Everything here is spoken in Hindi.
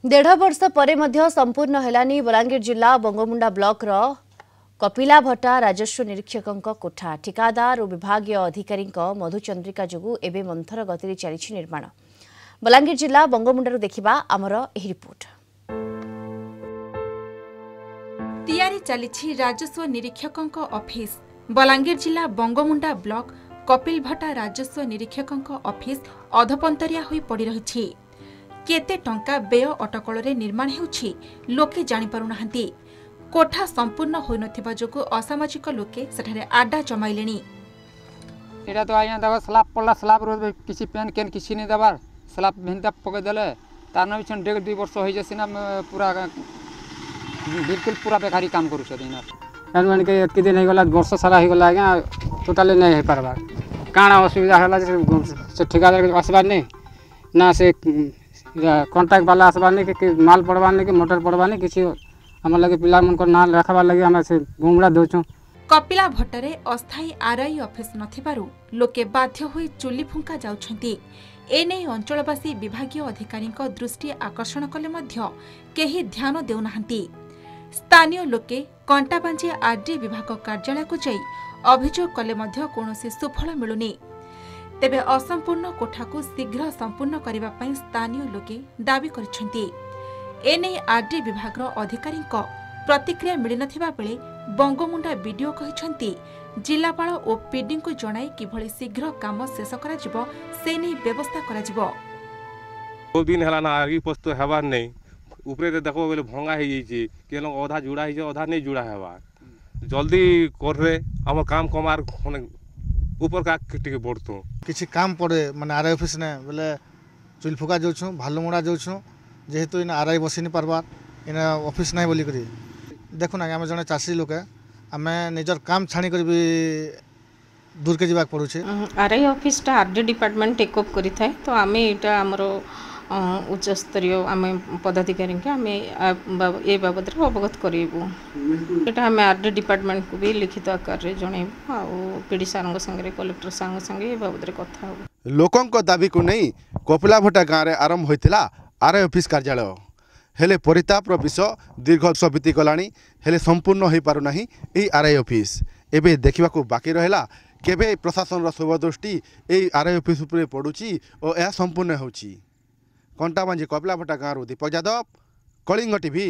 देढ़ वर्ष पर संपूर्ण हेलानी बलांगीर जिला बंगमुंडा ब्लॉक रो कपिला भट्टा राजस्व निरीक्षक कोठा ठिकादार और विभागीय अधिकारी मधुचंद्रिका जोगु एबे मंथर गति चली निर्माण। बलांगीर जिला बंगमुंडारू देखिबा आमर एही रिपोर्ट। तैयारी चली राजस्व निरीक्षक ऑफिस। बलांगीर जिला बंगमुंडा ब्लॉक कपिल भट्टा राजस्व निरीक्षक ऑफिस अधपंतरिया होई पड़ी रही। केते टंका व्यय अटकल निर्माण होउछि लोके जानि पारु नाहंती। कोठा संपूर्ण होई नथिबा जोगु असामाजिक लोके सेठारे आडा जमाइलेनी। एटा तो आया दबा स्लैब पल्ला स्लैब रोज किछि पेन केन किछि नै दबार स्लैब भिंता पके देले तार न बिछन 1.5 वर्ष होई जसिना पूरा बिल्कुल पूरा बेकारी काम करू छदिना। एन के एक दिन हे गला वर्ष सारा हे गला आज्ञा टोटली नै हे पारबा। काना असुविधा होला से ठेकेदार आसबार नै ना से कॉन्ट्रैक्ट वाला आसबार नै कि माल पड़बार नै कि मोटर पड़बार नै किछि हमर लगे पिला मन को ना रखबार लगे हम से गुमड़ा दोचो। कपिला भट्टारे अस्थायी आरआई ऑफिस नथिबारु लोके बाध्य होई चुली फुंका जाउछंती। एने अंचलवासी विभागीय अधिकारी दृष्टि आकर्षण कले मध्य केही ध्यान देउनाहंती। स्थानीय लोके कंटाबांजी आरडी विभाग कार्यालय को जाई अभियोग कले मध्य कोनोसी सुफल मिलुनी। तेबे असंपूर्ण कोठा को शीघ्र संपूर्ण करिबा पई स्थानीय लोके दाबी करिसेंती। एने आरडी विभाग अधिकारी प्रतिक्रिया मिल नथिबा बेले बंगमुंडा बीडीओ कहिसेंती जिलापाल ओ पीडी को जणाई किभली शीघ्र काम शेष करा जिवो से नै व्यवस्था करा जिवो। दो दिन हला ना आगी पोस्ट हेबार नै ऊपरे ते देखो बेले भंगा हे जैछि केनो आधा जुड़ा हे आधा नै जुड़ा हेबा जल्दी कर रे हम काम कमार ऊपर का टिके बढ़तो किछि काम पड़े माने आरआई ऑफिस ने बेले चुल फुका जाउछु भालुमुड़ा जाउछु जेहेतु इन आरआई बसी नि पारबार इन ऑफिस नै बोली करी देखो ना आम जने चाषी लोक आम निजर काम छाणी कर भी दूर के जावाक पड़ुछे। आरआई ऑफिस टा आरडी डिपार्टमेंट टेक अप करी थाए तो आमे एटा हमरो उच्च स्तरीय आमे पदाधिकारी के आमे ए बाबद रे अवगत करेबु। एटा आमे आरडी डिपार्टमेंट को भी लिखित आकार रे जणेबु आ पीडी सारंग संगे कलेक्टर संग संगे ए बाबद रे कथा हो। लोकन को दाबी को नहीं कपिला भट्टा गाँव में आरंभ होता आरआई ऑफिस कार्यालय हेले परितापर विषय दीर्घ वर्ष बीती गलानी हेले संपूर्ण हो पारु नाही एई आरआई ऑफिस। एबे देखिबा को बाकी रहला केबे प्रशासन रो शुभदृष्टि एई आरआई ऑफिस उपरे पडुची और यह संपूर्ण होउची। कंटाबांजी कपिला भट्टा गाँव दीपक यादव, कलिंग टीवी।